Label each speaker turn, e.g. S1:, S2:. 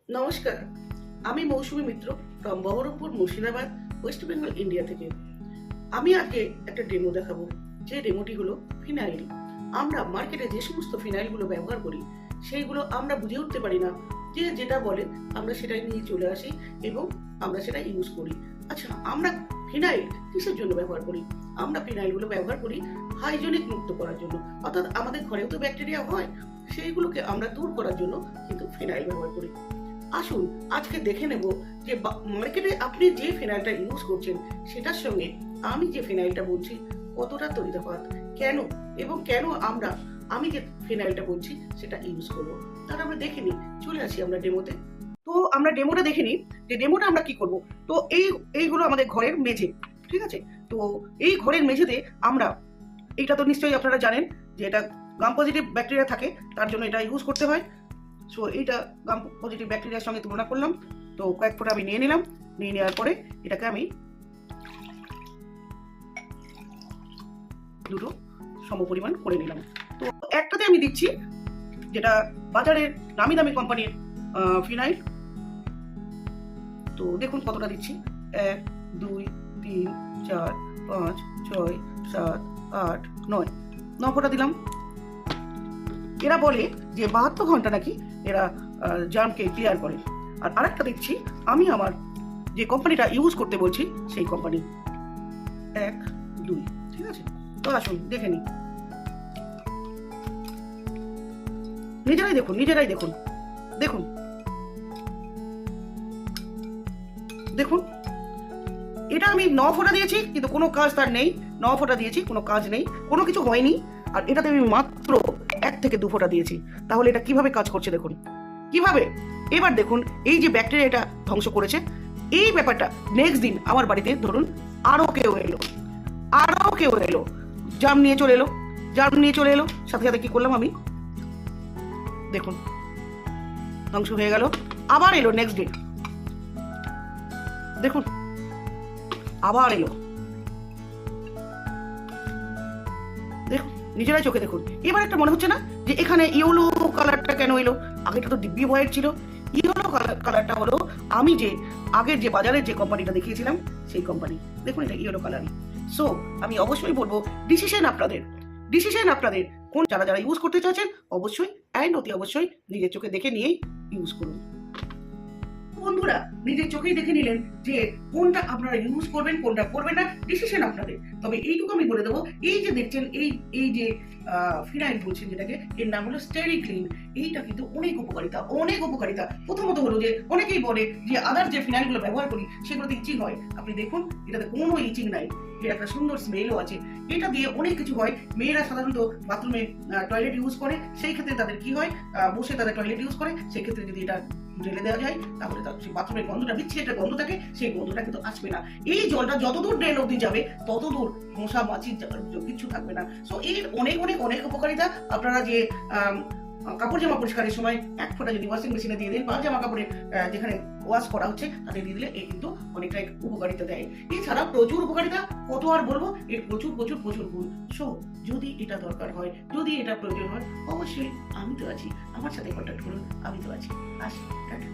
S1: নমস্কার, আমি Mousumi Mitra from Baharampur, Murshidabad, West Bengal, India থেকে। আমি আজকে একটা ডেমো দেখাবো। যে ডেমোটি হলো ফিনাইল। আমরা মার্কেটে যে সমস্ত ফিনাইলগুলো ব্যবহার করি সেইগুলো আমরা বুঝে উঠতে পারি না, যে যেটা বলে আমরা সেটাই নিয়ে চলে আসি এবং আমরা সেটা ইউজ করি। আচ্ছা, আমরা ফিনাইল কিসের জন্য ব্যবহার করি? আমরা ফিনাইলগুলো ব্যবহার করি হাইজেনিক মুক্ত করার জন্য, অর্থাৎ আমাদের ঘরেও তো ব্যাকটেরিয়া হয়, সেইগুলোকে আমরা দূর করার জন্য কিন্তু ফিনাইল ব্যবহার করি। আসুন আজকে দেখে নেব যে মার্কেটে আপনি যে ফিনাইলটা ইউজ করছেন সেটার সঙ্গে আমি যে ফিনাইলটা বলছি কতটা তফাৎ, কেন এবং কেন আমি যে ফিনাইলটা বলছি সেটা ইউজ করব। তাহলে আমরা দেখে নিই, চলে আসি আমরা ডেমোতে। তো আমরা ডেমোটা দেখে নিই যে ডেমোটা আমরা কি করব। তো এইগুলো আমাদের ঘরের মেঝে, ঠিক আছে? তো এই ঘরের মেঝেতে আমরা, এটা তো নিশ্চয়ই আপনারা জানেন যে এটা গাম পজিটিভ ব্যাকটেরিয়া থাকে, তার জন্য এটা ইউজ করতে হয়। সো এইটা গাম পজিটিভ ব্যাকটেরিয়ার সঙ্গে তুলনা করলাম। তো কয়েক ফোঁটা আমি নিয়ে নিলাম, নিয়ে নেওয়ার পরে এটাকে আমি দুটো সমপরিমাণ করে নিলাম। তো একটাতে আমি দিচ্ছি যেটা বাজারের নামি দামি কোম্পানির ফিনাইল। তো দেখুন কতটা দিচ্ছি, 1 2 3 4 5 6 7 8 9 ফোঁটা দিলাম। এরা বলে যে 72 ঘন্টা নাকি এরা জার্মকে ক্লিয়ার করে। আর আরেকটা দেখছি আমি আমার যে কোম্পানিটা ইউজ করতে বলছি সেই কোম্পানি, 1 2, ঠিক আছে? তো আসুন দেখে নিই, নিজেরাই দেখুন দেখুন দেখুন এটা আমি 9 ফোঁটা দিয়েছি কিন্তু কোনো কাজ তার নেই। 9 ফোঁটা দিয়েছি, কোনো কাজ নেই, কোনো কিছু হয়নি। আর এটাতে আমি মাত্র 1 থেকে 2 ফোঁটা দিয়েছি। তাহলে এটা কিভাবে কাজ করছে দেখুন, কিভাবে। এবার দেখুন এই যে ব্যাকটেরিয়া এটা ধ্বংস করেছে, এই ব্যাপারটা নেক্সট দিন আমার বাড়িতে ধরুন আরো কেউ এলো, জার্ম নিয়ে চলে এলো, সাথে সাথে কি করলাম আমি, দেখুন ধ্বংস হয়ে গেল। আবার এলো নেক্সট ডে, দেখুন আবার এলো, দেখুন নিজেরাই চোখে দেখুন। এবার একটা মনে হচ্ছে না যে এখানে ইয়েলো কালারটা কেন এলো? আগেটা তো দিব্যি হোয়াইট ছিল। ইয়েলো কালারটা হলো আমি যে আগের যে বাজারের যে কোম্পানিটা দেখিয়েছিলাম সেই কোম্পানি। দেখুন এটা ইয়েলো কালার। সো আমি অবশ্যই বলবো ডিসিশন আপনাদের কোন যারা ইউজ করতে চাচ্ছেন অবশ্যই অতি অবশ্যই নিজের চোখে দেখে নিয়েই ইউজ করুন। বন্ধুরা নিজের চোখেই দেখে নিলেন যে কোনটা আপনারা ইউজ করবেন কোনটা করবেন না, ডিসিশন আপনাদের। তবে এইটুকু আমি বলে দেবো, এই যে দেখছেন এই যে ফিনাইল বলছেন যেটাকে, এর নাম হলো স্টেরিক্লিন। এইটা কিন্তু অনেক উপকারিতা। প্রথমত হলো যে অনেকেই বলে যে আদার যে ফিনাইলগুলো ব্যবহার করি সেগুলোতে ইচিং হয়। আপনি দেখুন এটাতে কোনো ইচিং নাই, এর একটা সুন্দর স্মেলও আছে। এটা দিয়ে অনেক কিছু হয়। মেয়েরা সাধারণত বাথরুমে টয়লেট ইউজ করে, সেই ক্ষেত্রে তাদের কি হয়, বসে তাদের টয়লেট ইউজ করে, সেই ক্ষেত্রে যদি এটা ঢেলে দেওয়া যায় তাহলে তার সেই বাথরুমের গন্ধটা, বিচ্ছিরি একটা গন্ধ থাকে, সেই গন্ধটা কিন্তু আসবে না। এই জলটা যতদূর ড্রেন অব্দি যাবে ততদূর মশা মাছি কিছু থাকবে না। সো এর অনেক উপকারিতা। আপনারা যে কাপড় জামা পরিষ্কারের সময় 1 ফোঁটা যদি ওয়াশিং মেশিনে দিয়ে দেন বা জামা কাপড়ের যেখানে ওয়াশ করা হচ্ছে তাতে দিয়ে দিলে এই কিন্তু অনেকটাই উপকারিতা দেয়। এছাড়া প্রচুর উপকারিতা, কত আর বলবো, এর প্রচুর গুণ। সো যদি এটা দরকার হয়, যদি এটা প্রয়োজন হয়, অবশ্যই আমি তো আছি, আমার সাথে কন্ট্যাক্ট করুন, আমি তো আছি। আসি, টাটা।